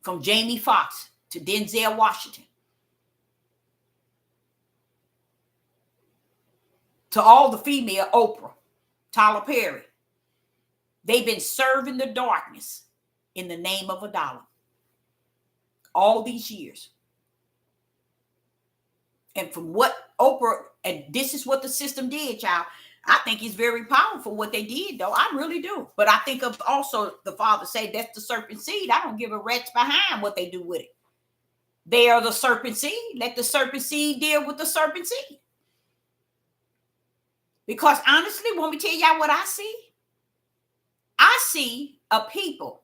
From Jamie Foxx to Denzel Washington, to all the female Oprah, Tyler Perry. They've been serving the darkness in the name of a dollar all these years. And from what Oprah, and this is what the system did, y'all. I think it's very powerful what they did, though. I really do. But I think of also the Father say that's the serpent seed. I don't give a rat's behind what they do with it. They are the serpent seed. Let the serpent seed deal with the serpent seed. Because honestly, want me to tell y'all what I see? I see a people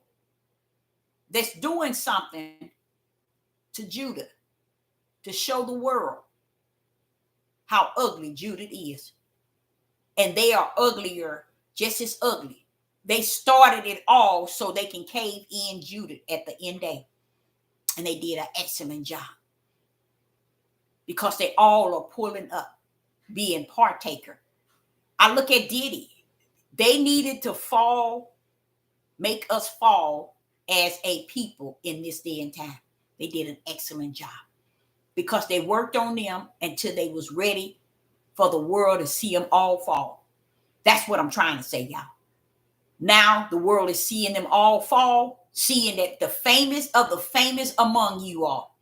that's doing something to Judah to show the world how ugly Judah is. And they are uglier, just as ugly. They started it all so they can cave in Judah at the end day. And they did an excellent job. Because they all are pulling up, being partaker. I look at Diddy. They needed to fall, make us fall as a people in this day and time. They did an excellent job. Because they worked on them until they was ready for the world to see them all fall. That's what I'm trying to say, y'all. Now the world is seeing them all fall, seeing that the famous of the famous among you all,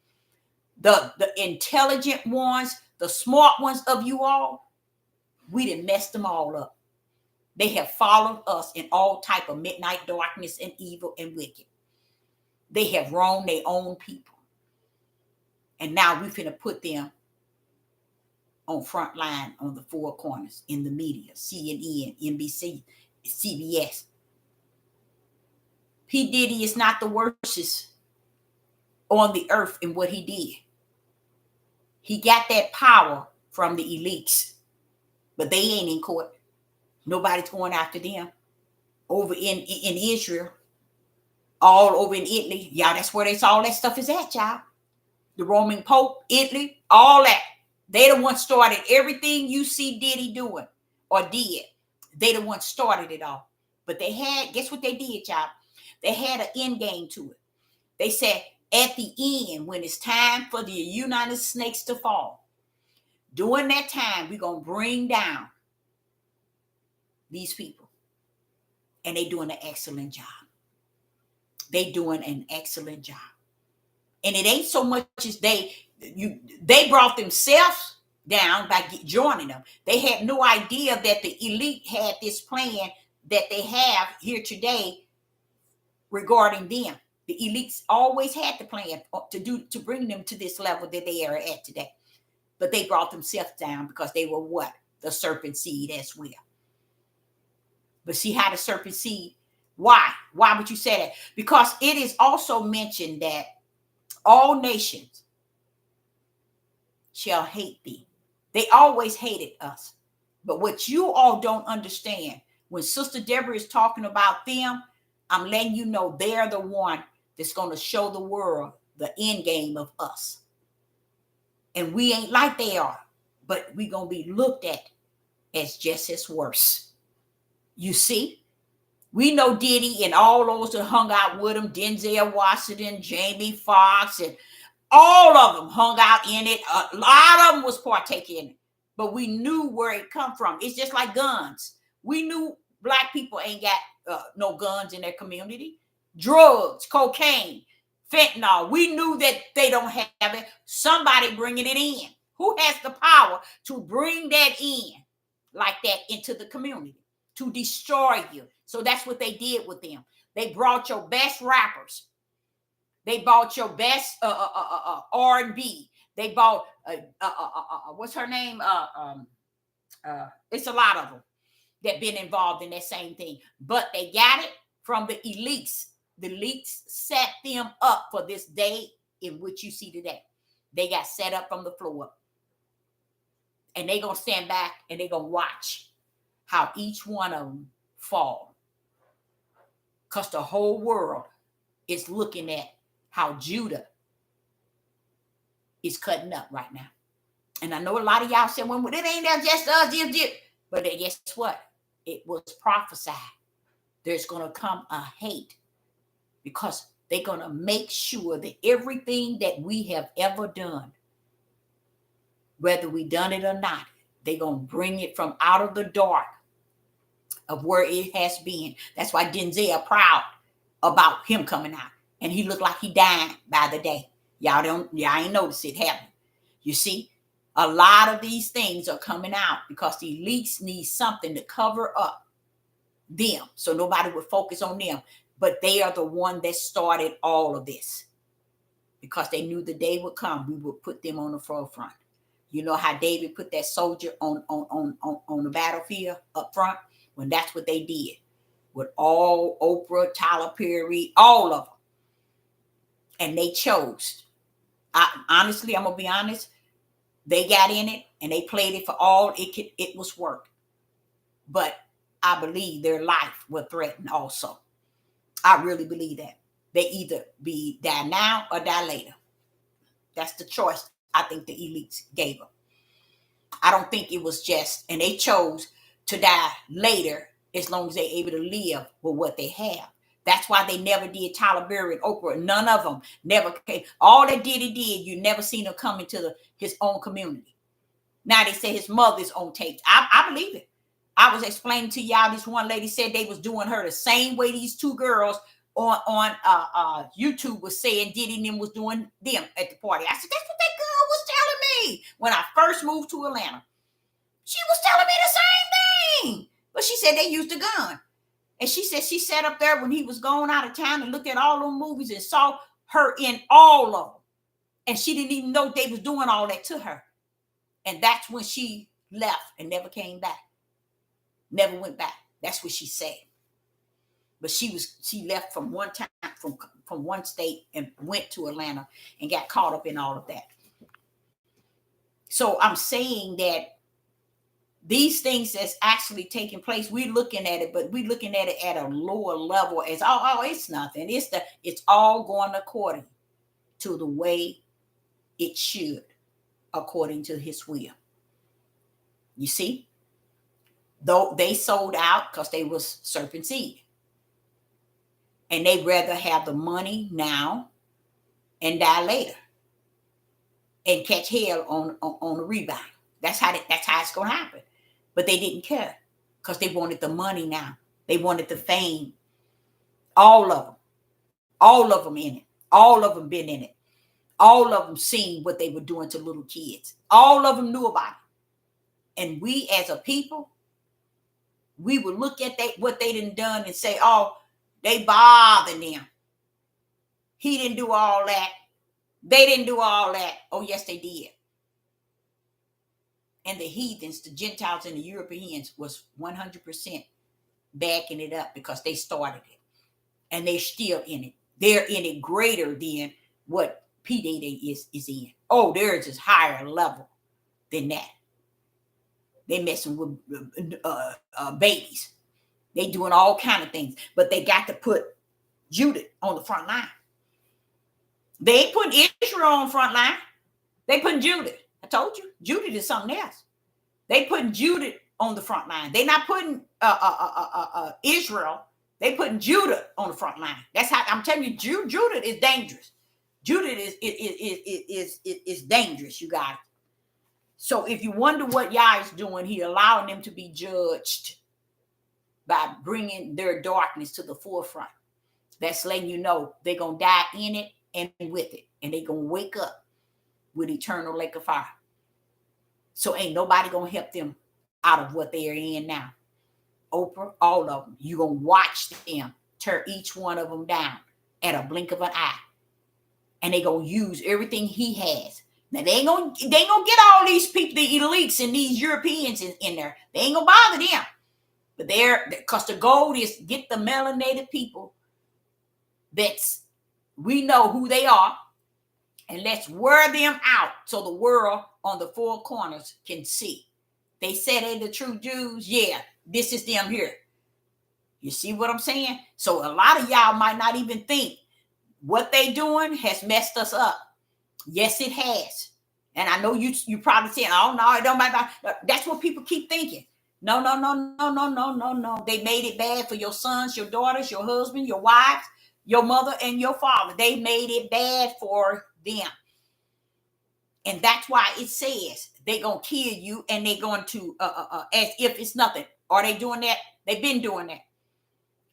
the intelligent ones, the smart ones of you all, we done messed them all up. They have followed us in all type of midnight darkness and evil and wicked. They have wronged their own people. And now we're finna put them on front line on the four corners in the media, CNN, NBC, CBS. P. Diddy is not the worstest on the earth in what he did. He got that power from the elites, but they ain't in court. Nobody's going after them. Over in Israel, all over in Italy, y'all, that's where all that stuff is at, y'all. The Roman Pope, Italy, all that. They the ones started everything you see Diddy doing or did. They the ones started it all. But they had, guess what they did, y'all? They had an end game to it. They said, at the end, when it's time for the United Snakes to fall, during that time, we're going to bring down these people. And they doing an excellent job. They doing an excellent job. And it ain't so much as they brought themselves down by joining them. They had no idea that the elite had this plan that they have here today regarding them. The elites always had the plan to bring them to this level that they are at today. But they brought themselves down because they were what? The serpent seed as well. But see how the serpent seed, why? Why would you say that? Because it is also mentioned that all nations shall hate thee. They always hated us. But what you all don't understand, when Sister Deborah is talking about them, I'm letting you know they're the one that's going to show the world the end game of us. And we ain't like they are, but we're going to be looked at as just as worse. You see? We know Diddy and all those that hung out with him, Denzel Washington, Jamie Foxx, and all of them hung out in it. A lot of them was partaking in it. But we knew where it come from. It's just like guns. We knew black people ain't got no guns in their community. Drugs, cocaine, fentanyl. We knew that they don't have it. Somebody bringing it in. Who has the power to bring that in like that into the community? To destroy you. So that's what they did with them. They brought your best rappers. They bought your best R&B. They bought what's her name? It's a lot of them that been involved in that same thing. But they got it from the elites. The elites set them up for this day in which you see today. They got set up from the floor up. And they going to stand back and they going to watch how each one of them fall. Because the whole world is looking at how Judah is cutting up right now. And I know a lot of y'all say, well, it ain't that just us. But guess what? It was prophesied. There's going to come a hate because they're going to make sure that everything that we have ever done, whether we done it or not, they're going to bring it from out of the dark of where it has been. That's why Denzel proud about him coming out. And he looked like he died by the day. Y'all ain't notice it happen. You see, a lot of these things are coming out because the elites need something to cover up them so nobody would focus on them. But they are the one that started all of this because they knew the day would come. We would put them on the forefront. You know how David put that soldier on the battlefield up front? Well, that's what they did with all Oprah, Tyler Perry, all of them. And they chose. Honestly, I'm going to be honest. They got in it and they played it for all it was worth. But I believe their life was threatened also. I really believe that. They either die now or die later. That's the choice I think the elites gave them. I don't think it was just, and they chose to die later as long as they're able to live with what they have. That's why they never did Tyler Perry and Oprah. None of them never came. All that did, you never seen him come into his own community. Now they say his mother's on tapes. I believe it. I was explaining to y'all, this one lady said they was doing her the same way these two girls on YouTube was saying Diddy and them was doing them at the party. I said, that's what that girl was telling me when I first moved to Atlanta. She was telling me the same thing. But she said they used a gun. And she said she sat up there when he was going out of town and looked at all those movies and saw her in all of them. And she didn't even know they was doing all that to her. And that's when she left and never came back. Never went back. That's what she said. But she left from one time, from one state and went to Atlanta and got caught up in all of that. So I'm saying that these things that's actually taking place, we're looking at it, but we're looking at it at a lower level as, it's nothing. It's all going according to the way it should, according to his will. You see? Though they sold out because they was serpent seed. And they'd rather have the money now and die later and catch hell on the rebound. That's how it's going to happen. But they didn't care because they wanted the money now. They wanted the fame. All of them in it. All of them been in it. All of them seen what they were doing to little kids. All of them knew about it. And we as a people, we would look at what they done and say, oh, they bothered them. He didn't do all that. They didn't do all that. Oh, yes, they did. And the heathens, the Gentiles and the Europeans was 100% backing it up because they started it. And they're still in it. They're in it greater than what P. Diddy is in. Oh, they're just higher level than that. They messing with babies. They doing all kind of things. But they got to put Judah on the front line. They ain't putting Israel on the front line. They putting Judah. I told you, Judah is something else. They putting Judah on the front line. They not putting Israel. They putting Judah on the front line. That's how I'm telling you. Judah is dangerous. Judah is dangerous, you guys. So if you wonder what Yah is doing, he allowing them to be judged by bringing their darkness to the forefront. That's letting you know they're going to die in it and with it. And they're going to wake up with eternal lake of fire. So ain't nobody going to help them out of what they are in now. Oprah, all of them. You're going to watch them tear each one of them down at a blink of an eye. And they're going to use everything he has. Now, they ain't gonna get all these people, the elites and these Europeans in there. They ain't going to bother them. But because the goal is get the melanated people we know who they are, And let's wear them out so the world on the four corners can see. They said they're the true Jews. Yeah, this is them here. You see what I'm saying? So a lot of y'all might not even think what they doing has messed us up. Yes, it has. And I know you probably saying, oh no, it don't matter. That's what people keep thinking. No. They made it bad for your sons, your daughters, your husband, your wives, your mother, and your father. They made it bad for them. And that's why it says they're going to kill you, and they're going to, as if it's nothing. Are they doing that? They've been doing that.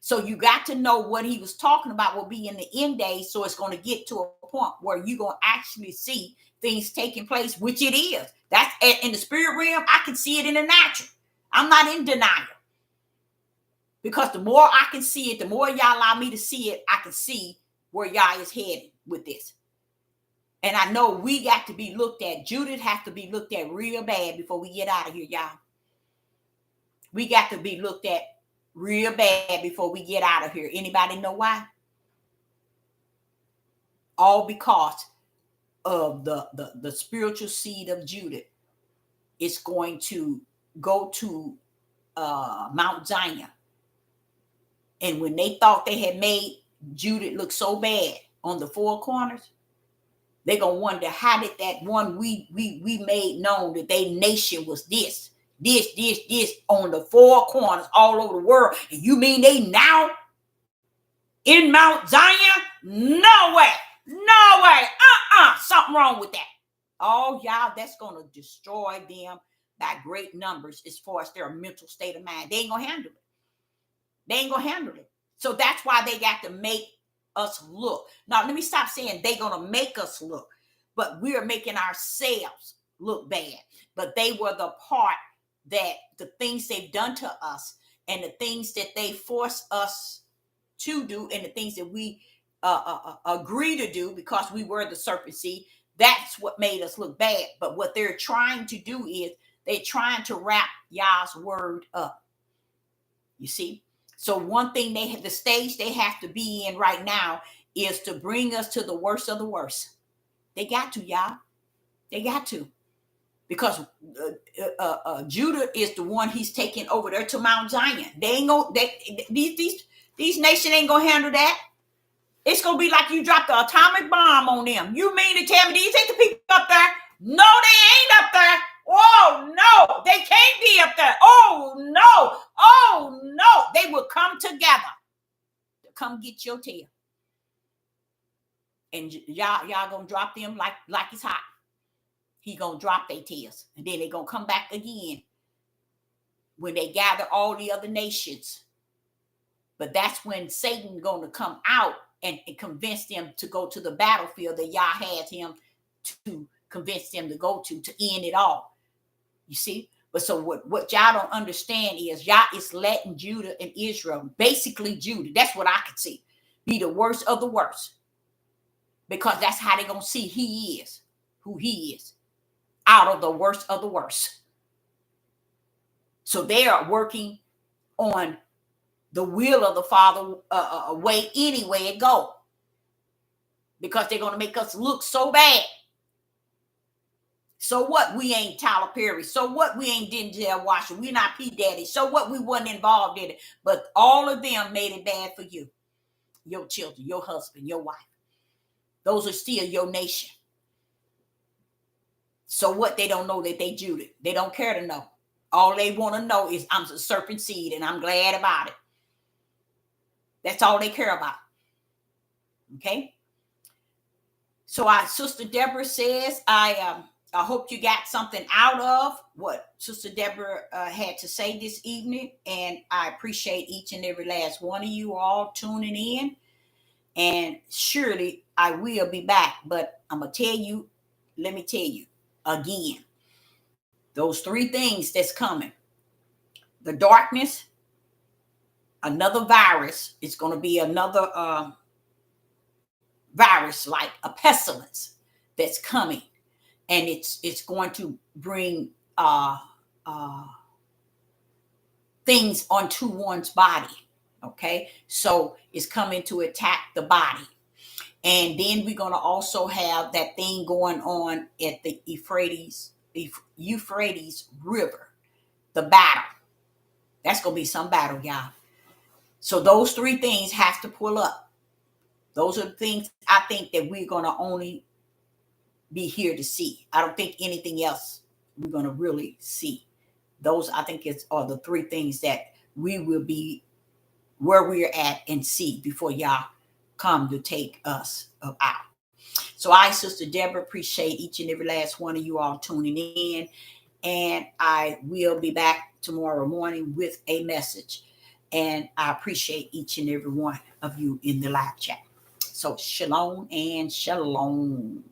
So you got to know what he was talking about will be in the end days. So it's going to get to a point where you're going to actually see things taking place, which it is. That's in the spirit realm. I can see it in the natural. I'm not in denial. Because the more I can see it, the more y'all allow me to see it, I can see where y'all is headed with this. And I know we got to be looked at. Judith has to be looked at real bad before we get out of here, y'all. We got to be looked at real bad before we get out of here. Anybody know why? All because of the spiritual seed of Judith. It's going to go to Mount Zion. And when they thought they had made Judith look so bad on the four corners, they're going to wonder, how did that one we made known that their nation was this on the four corners all over the world? And you mean they now in Mount Zion? No way. No way. Something wrong with that. Oh, y'all, that's going to destroy them by great numbers as far as their mental state of mind. They ain't going to handle it. They ain't going to handle it. So that's why they got to make us look. Now, let me stop saying they're going to make us look, but we're making ourselves look bad. But they were the part that the things they've done to us and the things that they force us to do and the things that we agree to do because we were the serpent seed, that's what made us look bad. But what they're trying to do is they're trying to wrap y'all's word up. You see? So one thing the stage they have to be in right now is to bring us to the worst of the worst. They got to, y'all. They got to. Because Judah is the one he's taking over there to Mount Zion. They ain't gonna, these nations ain't gonna handle that. It's gonna be like you dropped the atomic bomb on them. You mean to tell me these ain't the people up there? No, they ain't up there. Oh no, they can't be up there. Oh no, they will come together to come get your tail. And y'all gonna drop them like it's hot. He gonna drop their tails, and then they gonna come back again when they gather all the other nations. But that's when Satan gonna come out and convince them to go to the battlefield that Yah had him to convince them to go to end it all. You see? But so what y'all don't understand is Yah is letting Judah and Israel, basically Judah, that's what I could see, be the worst of the worst. Because that's how they're going to see he is, who he is, out of the worst of the worst. So they are working on the will of the Father way anyway it go. Because they're going to make us look so bad. So what? We ain't Tyler Perry. So what? We ain't Denzel Washington. We're not P. Daddy. So what? We wasn't involved in it. But all of them made it bad for you, your children, your husband, your wife. Those are still your nation. So what? They don't know that they Judah. They don't care to know. All they want to know is I'm a serpent seed and I'm glad about it. That's all they care about. Okay? So our Sister Deborah says, I hope you got something out of what Sister Deborah had to say this evening. And I appreciate each and every last one of you all tuning in. And surely I will be back. But I'm going to tell you, let me tell you again, those three things that's coming. The darkness, another virus. It's going to be another virus, like a pestilence that's coming. And it's going to bring things onto one's body. Okay, so it's coming to attack the body. And then we're going to also have that thing going on at the Euphrates River, the battle. That's going to be some battle, y'all. So those three things have to pull up. Those are the things I think that we're going to only be here to see. I don't think anything else we're going to really see. Those, I think, are the three things that we will be where we're at and see before y'all come to take us out. So I, Sister Deborah, appreciate each and every last one of you all tuning in. And I will be back tomorrow morning with a message. And I appreciate each and every one of you in the live chat. So shalom and shalom.